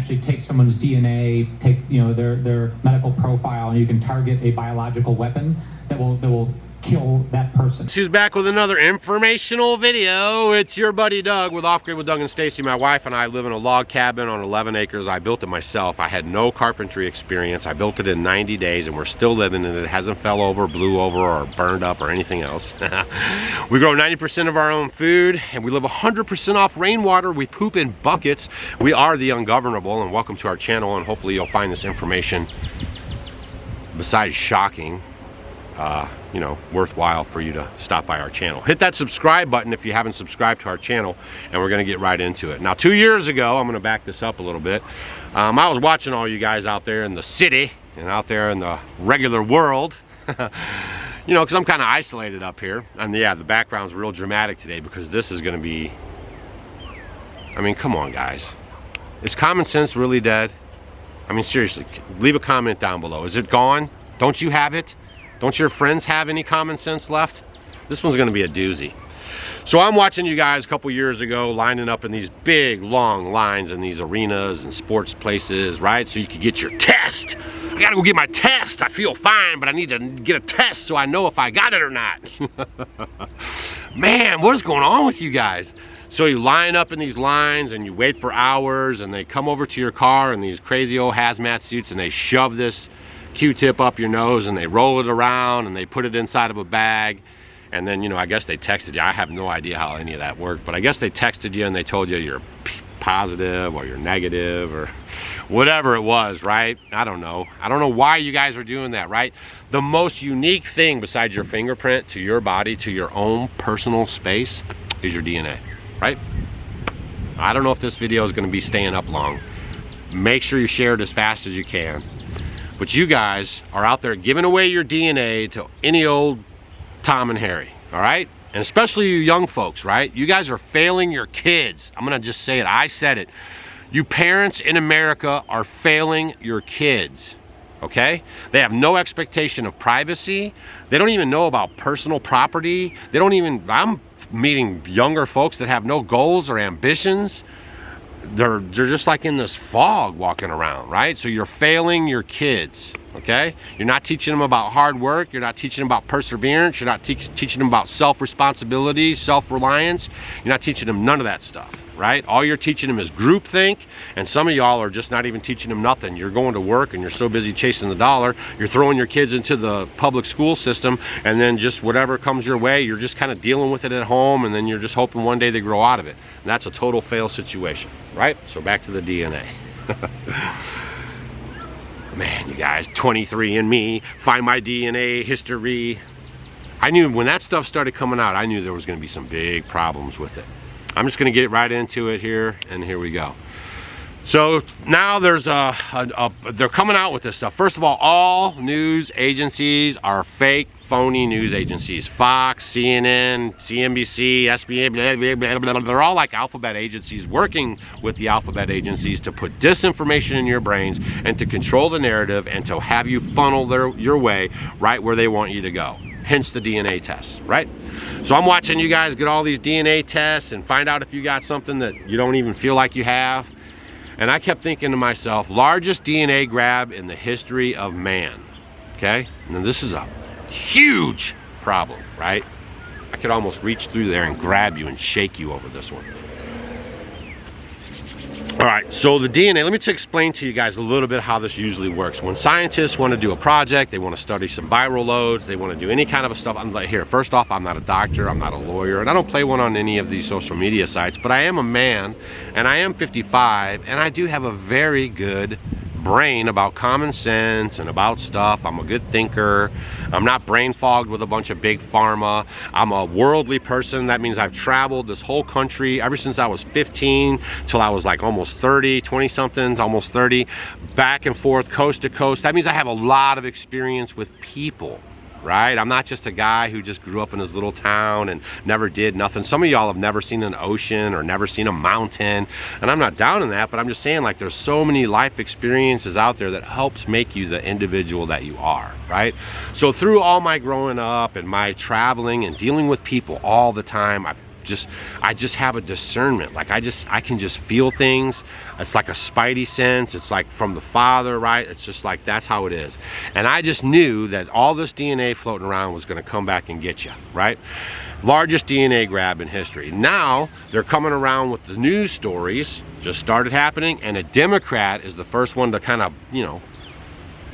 actually take someone's DNA, take their medical profile, and you can target a biological weapon that will kill that person. She's back with another informational video. It's your buddy Doug with Off Grid with Doug and Stacy. My wife and I live in a log cabin on 11 acres. I built it myself. I had no carpentry experience. I built it in 90 days and we're still living in it. It hasn't fell over, blew over, or burned up or anything else. We grow 90% of our own food and we live 100% off rainwater. We poop in buckets. We are the ungovernable, and welcome to our channel, and hopefully you'll find this information, besides shocking, worthwhile for you to stop by our channel. Hit that subscribe button if you haven't subscribed to our channel, and we're going to get right into it. Now, 2 years ago, I'm going to back this up a little bit. I was watching all you guys out there in the city and out there in the regular world, because I'm kind of isolated up here. And yeah, the background's real dramatic today because this is going to be, I mean, come on, guys. Is common sense really dead? I mean, seriously, leave a comment down below. Is it gone? Don't you have it? Don't your friends have any common sense left? This one's going to be a doozy. So I'm watching you guys a couple years ago lining up in these big long lines in these arenas and sports places, right? So you could get your test. I gotta go get my test. I feel fine, but I need to get a test so I know if I got it or not. Man, what is going on with you guys? So you line up in these lines and you wait for hours, and they come over to your car in these crazy old hazmat suits and they shove this Q-tip up your nose and they roll it around and they put it inside of a bag, and then I guess they texted you. I have no idea how any of that worked, but I guess they texted you and they told you you're positive or you're negative or whatever it was, right? I don't know why you guys are doing that, right? The most unique thing besides your fingerprint to your body, to your own personal space, is your DNA, right? I don't know if this video is going to be staying up long. Make sure you share it as fast as you can. But you guys are out there giving away your DNA to any old Tom and Harry, all right? And especially you young folks, right? You guys are failing your kids. I'm gonna just say it, I said it. You parents in America are failing your kids, okay? They have no expectation of privacy. They don't even know about personal property. I'm meeting younger folks that have no goals or ambitions. They're just like in this fog walking around, right? So you're failing your kids, okay? You're not teaching them about hard work. You're not teaching them about perseverance. You're not teaching them about self-responsibility, self-reliance. You're not teaching them none of that stuff, right? All you're teaching them is groupthink, and some of y'all are just not even teaching them nothing. You're going to work and you're so busy chasing the dollar, you're throwing your kids into the public school system, and then just whatever comes your way, you're just kind of dealing with it at home, and then you're just hoping one day they grow out of it. And that's a total fail situation, right? So back to the DNA. Man, you guys, 23andMe, find my DNA history. I knew when that stuff started coming out, I knew there was going to be some big problems with it. I'm just going to get right into it here, and here we go. So now there's they're coming out with this stuff. First of all news agencies are fake, phony news agencies. Fox, CNN, CNBC, SBA, blah, blah, blah, blah, blah. They're all like alphabet agencies working with the alphabet agencies to put disinformation in your brains and to control the narrative and to have you funnel your way right where they want you to go. Hence the DNA tests, right? So I'm watching you guys get all these DNA tests and find out if you got something that you don't even feel like you have. And I kept thinking to myself, largest DNA grab in the history of man, okay? Now this is a huge problem, right? I could almost reach through there and grab you and shake you over this one. All right, so the DNA, let me explain to you guys a little bit how this usually works. When scientists want to do a project, they want to study some viral loads, they want to do any kind of a stuff. I'm like, here, first off, I'm not a doctor, I'm not a lawyer, and I don't play one on any of these social media sites, but I am a man, and I am 55, and I do have a very good brain about common sense and about stuff. I'm a good thinker. I'm not brain fogged with a bunch of big pharma. I'm a worldly person. That means I've traveled this whole country ever since I was 15 till I was like almost 30, 20 somethings, almost 30, back and forth, coast to coast. That means I have a lot of experience with people, right? I'm not just a guy who just grew up in his little town and never did nothing. Some of y'all have never seen an ocean or never seen a mountain, and I'm not down in that, but I'm just saying, like, there's so many life experiences out there that helps make you the individual that you are, right? So through all my growing up and my traveling and dealing with people all the time, I've I just have a discernment. Like I can just feel things. It's like a spidey sense. It's like from the Father, right? It's just like, that's how it is. And I just knew that all this DNA floating around was going to come back and get you, right? Largest DNA grab in history. Now they're coming around with the news stories, just started happening, and a Democrat is the first one to kind of,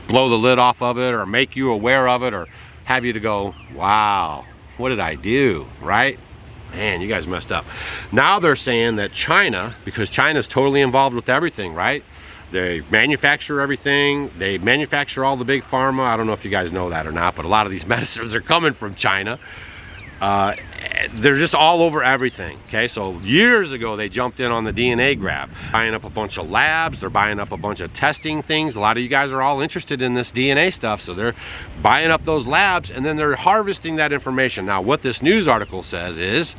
blow the lid off of it or make you aware of it or have you to go, wow, what did I do, right? Man, you guys messed up. Now they're saying that China, because China's totally involved with everything, right? They manufacture everything. They manufacture all the big pharma. I don't know if you guys know that or not, but a lot of these medicines are coming from China. They're just all over everything, okay? So years ago, they jumped in on the DNA grab, buying up a bunch of labs, they're buying up a bunch of testing things. A lot of you guys are all interested in this DNA stuff, so they're buying up those labs, and then they're harvesting that information. Now, what this news article says is,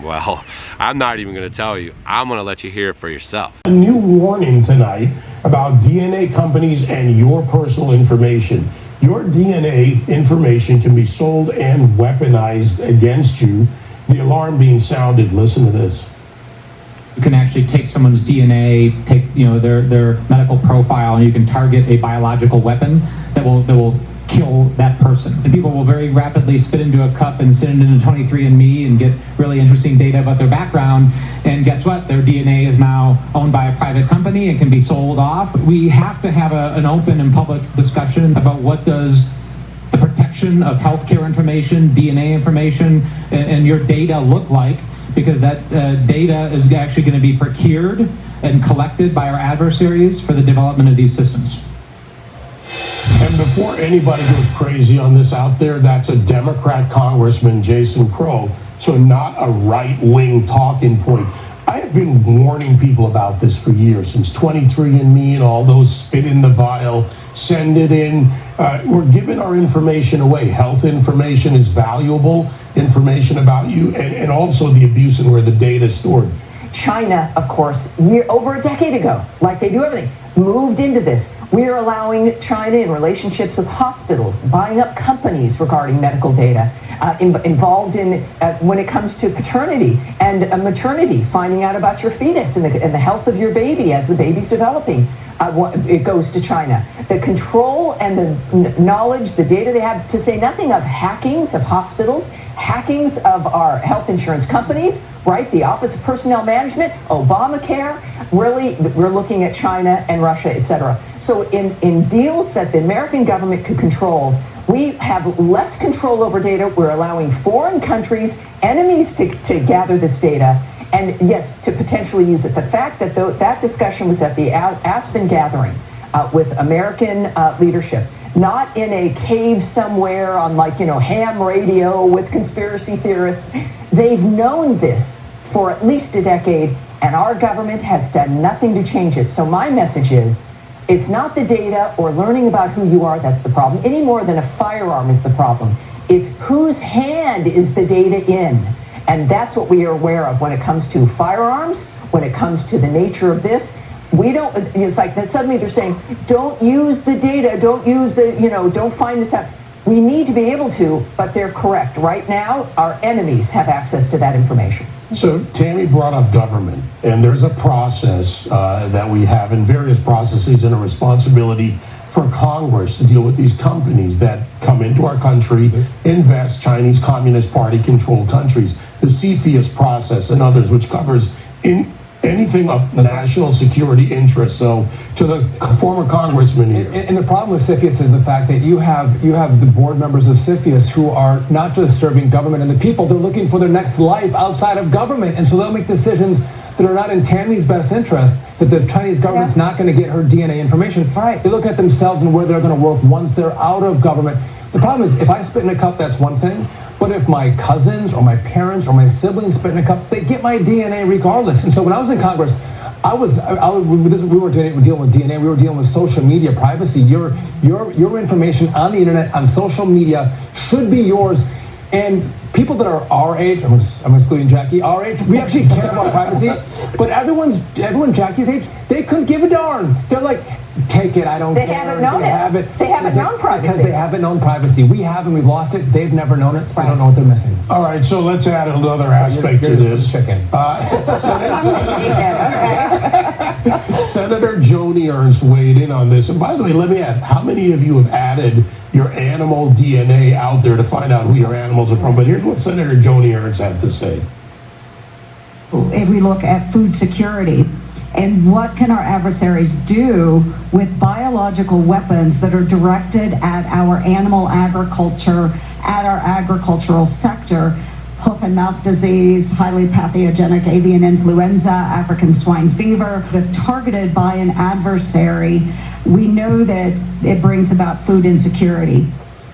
well, I'm not even gonna tell you. I'm gonna let you hear it for yourself. A new warning tonight about DNA companies and your personal information. Your DNA information can be sold and weaponized against you. The alarm being sounded. Listen to this. You can actually take someone's DNA, take their medical profile, and you can target a biological weapon that will kill that person. And people will very rapidly spit into a cup and send it into 23andMe and get really interesting data about their background. And guess what? Their DNA is now owned by a private company and can be sold off. We have to have an open and public discussion about what does the protection of healthcare information, DNA information, and your data look like, because that data is actually going to be procured and collected by our adversaries for the development of these systems. And before anybody goes crazy on this out there, that's a Democrat Congressman, Jason Crow, so not a right-wing talking point. I have been warning people about this for years, since 23andMe and all those spit in the vial, send it in. We're giving our information away. Health information is valuable information about you, and also the abuse and where the data is stored. China, of course, over a decade ago, like they do everything, moved into this. We are allowing China in relationships with hospitals, buying up companies regarding medical data, involved in when it comes to paternity and maternity, finding out about your fetus and the health of your baby as the baby's developing. It goes to China. The control and the knowledge, the data they have, to say nothing of hackings of hospitals, hackings of our health insurance companies, right? The Office of Personnel Management, Obamacare. Really, we're looking at China and Russia, etc. So in deals that the American government could control, we have less control over data. We're allowing foreign countries, enemies, to gather this data. And yes, to potentially use it. The fact that that discussion was at the Aspen gathering with American leadership, not in a cave somewhere on ham radio with conspiracy theorists. They've known this for at least a decade, and our government has done nothing to change it. So my message is, it's not the data or learning about who you are that's the problem, any more than a firearm is the problem. It's whose hand is the data in. And that's what we are aware of when it comes to firearms, when it comes to the nature of this. We don't, it's like suddenly they're saying, don't use the data, don't use don't find this out. We need to be able to, but they're correct. Right now, our enemies have access to that information. So Tammy brought up government, and there's a process that we have, in various processes, and a responsibility for Congress to deal with these companies that come into our country, invest, Chinese Communist Party controlled countries, the CFIUS process and others, which covers anything of national security interest. So to the former congressman here. And the problem with CFIUS is the fact that you have the board members of CFIUS who are not just serving government and the people, they're looking for their next life outside of government. And so they'll make decisions that are not in Tammy's best interest, that the Chinese government's not going to get her DNA information. Right. They look at themselves and where they're going to work once they're out of government. The problem is, if I spit in a cup, that's one thing. But if my cousins or my parents or my siblings spit in a cup, they get my DNA regardless. And so when I was in Congress, we weren't dealing with DNA, we were dealing with social media privacy. Your information on the internet, on social media, should be yours. And people that are our age, I'm excluding Jackie, our age, we actually care about privacy. But everyone Jackie's age, they couldn't give a darn. They're like, take it, I don't care. They haven't known it. They haven't known privacy. Because they haven't known privacy. We haven't, we've lost it. They've never known it, so they don't know what they're missing. All right, so let's add another aspect to this. Chicken. Senator Joni Ernst weighed in on this. And by the way, let me add, how many of you have added your animal DNA out there to find out who your animals are from? But here's what Senator Joni Ernst had to say. If we look at food security, and what can our adversaries do with biological weapons that are directed at our animal agriculture, at our agricultural sector? Hoof and mouth disease, highly pathogenic avian influenza, African swine fever. If targeted by an adversary, we know that it brings about food insecurity.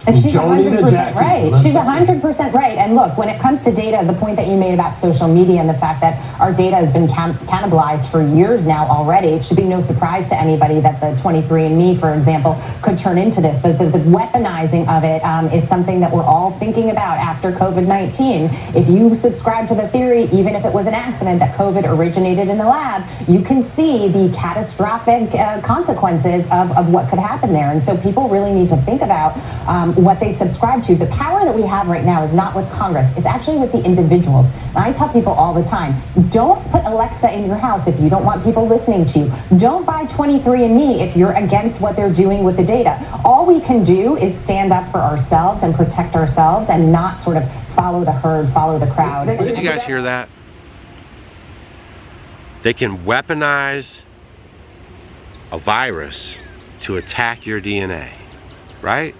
And she's 100% right. She's 100% right. And look, when it comes to data, the point that you made about social media and the fact that our data has been cannibalized for years now already, it should be no surprise to anybody that the 23andMe, for example, could turn into this. The weaponizing of it is something that we're all thinking about after COVID-19. If you subscribe to the theory, even if it was an accident that COVID originated in the lab, you can see the catastrophic consequences of what could happen there. And so people really need to think about what they subscribe to. The power that we have right now is not with Congress. It's actually with the individuals. And I tell people all the time, don't put Alexa in your house if you don't want people listening to you. Don't buy 23andMe if you're against what they're doing with the data. All we can do is stand up for ourselves and protect ourselves and not sort of follow the herd, follow the crowd. Did you guys hear that? They can weaponize a virus to attack your DNA, right?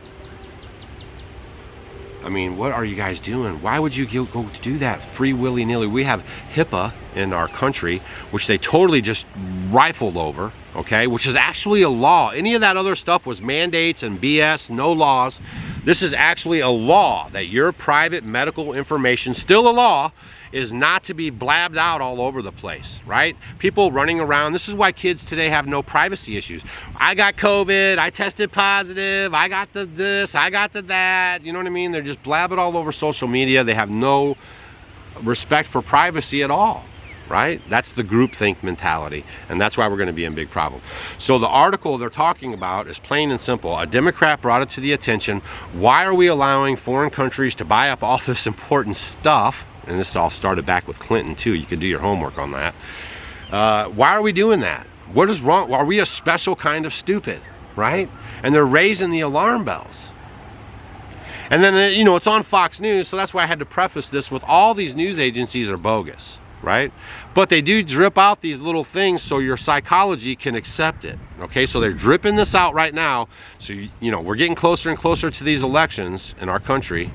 I mean, what are you guys doing? Why would you go to do that free willy-nilly? We have HIPAA in our country, which they totally just rifled over, okay? Which is actually a law. Any of that other stuff was mandates and BS, no laws. This is actually a law that your private medical information, still a law, is not to be blabbed out all over the place, right? People running around. This is why kids today have no privacy issues. I got COVID, I tested positive, I got the this, I got the that, you know what I mean? They're just blabbing all over social media. They have no respect for privacy at all, right? That's the groupthink mentality, and that's why we're gonna be in big problem. So the article they're talking about is plain and simple. A Democrat brought it to the attention. Why are we allowing foreign countries to buy up all this important stuff? And this all started back with Clinton too. You can do your homework on that. Why are we doing that? What is wrong? Are we a special kind of stupid, right? And they're raising the alarm bells. And then, you know, it's on Fox News, so that's why I had to preface this with all these news agencies are bogus, right? But they do drip out these little things so your psychology can accept it, okay? So they're dripping this out right now. So, you know, we're getting closer and closer to these elections in our country.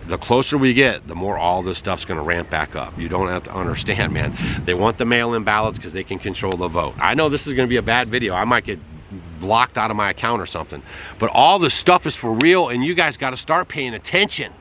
The closer we get, the more all this stuff's going to ramp back up. You don't have to understand, man. They want the mail-in ballots because they can control the vote. I know this is going to be a bad video. I might get blocked out of my account or something. But all this stuff is for real, and you guys got to start paying attention.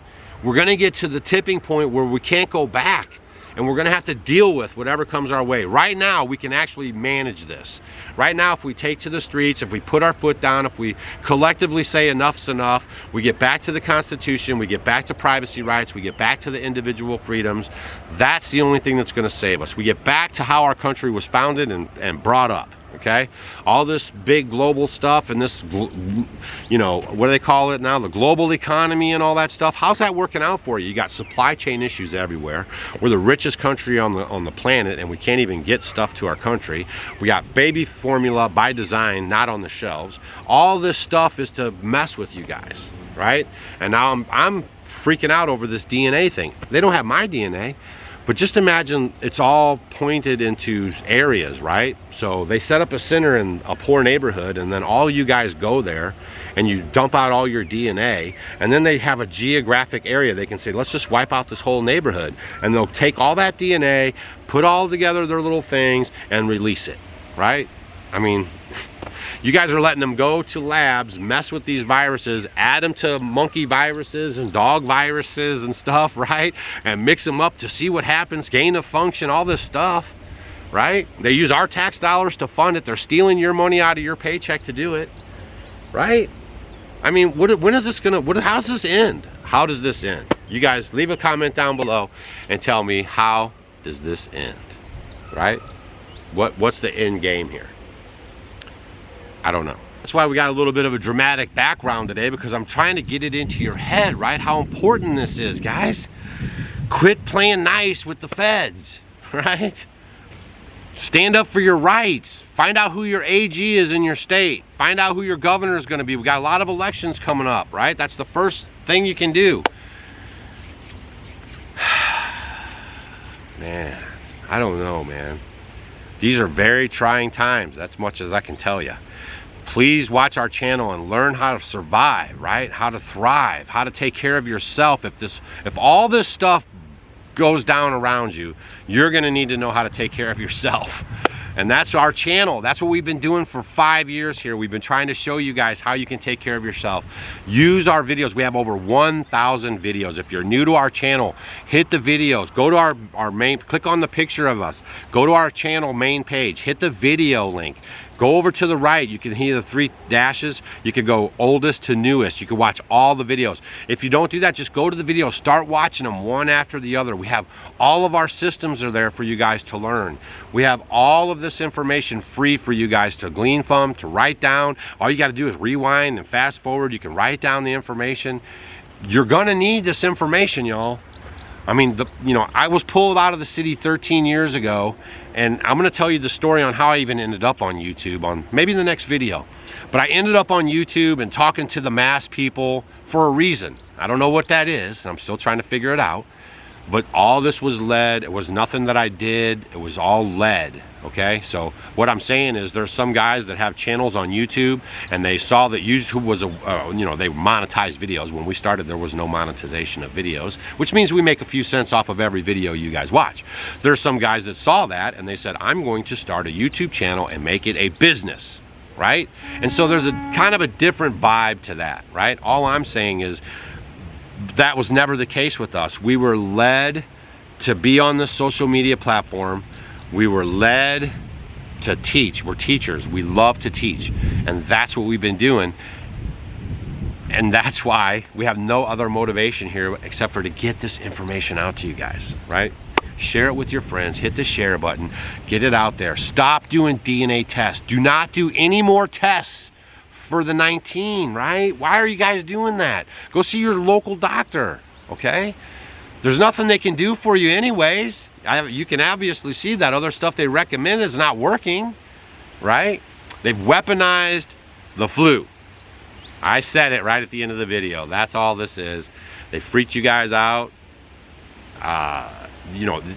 We're going to get to the tipping point where we can't go back, and we're going to have to deal with whatever comes our way. Right now, we can actually manage this. Right now, if we take to the streets, if we put our foot down, if we collectively say enough's enough, we get back to the Constitution, we get back to privacy rights, we get back to the individual freedoms, that's the only thing that's going to save us. We get back to how our country was founded and brought up. Okay, all this big global stuff and this, you know, what do they call it now? The global economy and all that stuff. How's that working out for you? You got supply chain issues everywhere. We're the richest country on the planet, and we can't even get stuff to our country. We got baby formula by design, not on the shelves. All this stuff is to mess with you guys, right? And now I'm freaking out over this DNA thing. They don't have my DNA. But just imagine it's all pointed into areas, right? So they set up a center in a poor neighborhood, and then all you guys go there and you dump out all your DNA, and then they have a geographic area. They can say, let's just wipe out this whole neighborhood. And they'll take all that DNA, put all together their little things, and release it, right? I mean, you guys are letting them go to labs, mess with these viruses, add them to monkey viruses and dog viruses and stuff, right? And mix them up to see what happens, gain of function, all this stuff, right? They use our tax dollars to fund it. They're stealing your money out of your paycheck to do it, right? I mean, when is this gonna, how does this end? How does this end? You guys leave a comment down below and tell me, how does this end, right? What's the end game here? I don't know. That's why we got a little bit of a dramatic background today, because I'm trying to get it into your head, right? How important this is, guys. Quit playing nice with the feds, right? Stand up for your rights. Find out who your AG is in your state. Find out who your governor is going to be. We got a lot of elections coming up, right? That's the first thing you can do. Man, I don't know, man. These are very trying times. That's much as I can tell you. Please watch our channel and learn how to survive, right? How to thrive, how to take care of yourself. If all this stuff goes down around you, you're gonna need to know how to take care of yourself. And that's our channel. That's what we've been doing for 5 years here. We've been trying to show you guys how you can take care of yourself. Use our videos. We have over 1,000 videos. If you're new to our channel, hit the videos. Go to our main, click on the picture of us. Go to our channel main page. Hit the video link. Go over to the right. You can hear the 3 dashes. You can go oldest to newest. You can watch all the videos. If you don't do that, just go to the videos. Start watching them one after the other. We have all of our systems are there for you guys to learn. We have all of this information free for you guys to glean from, to write down. All you got to do is rewind and fast forward. You can write down the information. You're going to need this information, y'all. I mean, I was pulled out of the city 13 years ago, and I'm going to tell you the story on how I even ended up on YouTube on maybe the next video. But I ended up on YouTube and talking to the mass people for a reason. I don't know what that is. I'm still trying to figure it out. But all this was led. It was nothing that I did. It was all led. Okay, so what I'm saying is there's some guys that have channels on YouTube, and they saw that YouTube was they monetized videos. When we started, there was no monetization of videos, which means we make a few cents off of every video you guys watch. There's some guys that saw that, and they said, I'm going to start a YouTube channel and make it a business, right? And so there's a kind of a different vibe to that, right? All I'm saying is that was never the case with us. We were led to be on this social media platform. We were led to teach. We're teachers. We love to teach. And that's what we've been doing. And that's why we have no other motivation here except for to get this information out to you guys, right? Share it with your friends. Hit the share button. Get it out there. Stop doing DNA tests. Do not do any more tests for the 19, right? Why are you guys doing that? Go see your local doctor, okay? There's nothing they can do for you anyways. You can obviously see that other stuff they recommend is not working, right? They've weaponized the flu. I said it right at the end of the video. That's all this is. They freaked you guys out.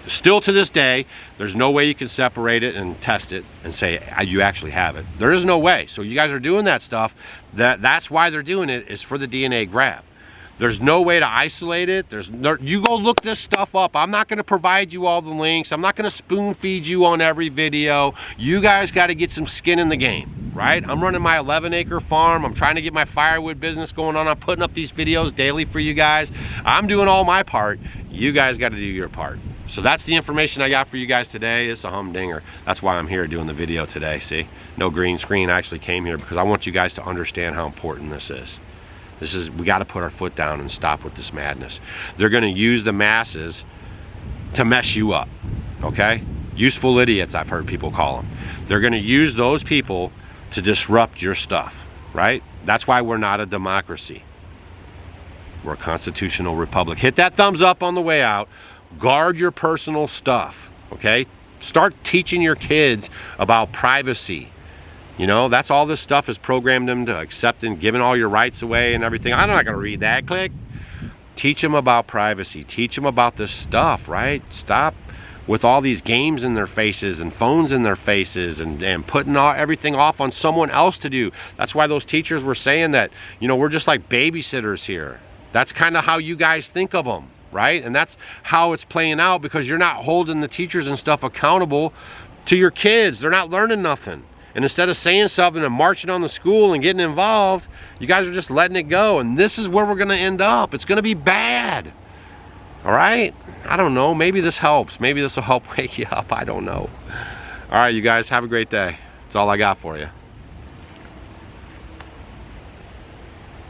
Still to this day, there's no way you can separate it and test it and say you actually have it. There is no way. So you guys are doing that stuff. That's why they're doing it, is for the DNA grab. There's no way to isolate it. You go look this stuff up. I'm not going to provide you all the links. I'm not going to spoon feed you on every video. You guys got to get some skin in the game, right? I'm running my 11-acre farm. I'm trying to get my firewood business going on. I'm putting up these videos daily for you guys. I'm doing all my part. You guys got to do your part. So that's the information I got for you guys today. It's a humdinger. That's why I'm here doing the video today. See, no green screen. I actually came here because I want you guys to understand how important this is. We got to put our foot down and stop with this madness. They're going to use the masses to mess you up, okay? Useful idiots, I've heard people call them. They're going to use those people to disrupt your stuff, right? That's why we're not a democracy. We're a constitutional republic. Hit that thumbs up on the way out. Guard your personal stuff, okay? Start teaching your kids about privacy. That's all this stuff is programmed them to accept, and giving all your rights away and everything. I'm not going to read that. Click. Teach them about privacy. Teach them about this stuff, right? Stop with all these games in their faces and phones in their faces and putting everything off on someone else to do. That's why those teachers were saying that, we're just like babysitters here. That's kind of how you guys think of them, right? And that's how it's playing out, because you're not holding the teachers and stuff accountable to your kids. They're not learning nothing. And instead of saying something and marching on the school and getting involved, you guys are just letting it go. And this is where we're going to end up. It's going to be bad. All right? I don't know. Maybe this helps. Maybe this will help wake you up. I don't know. All right, you guys, have a great day. That's all I got for you.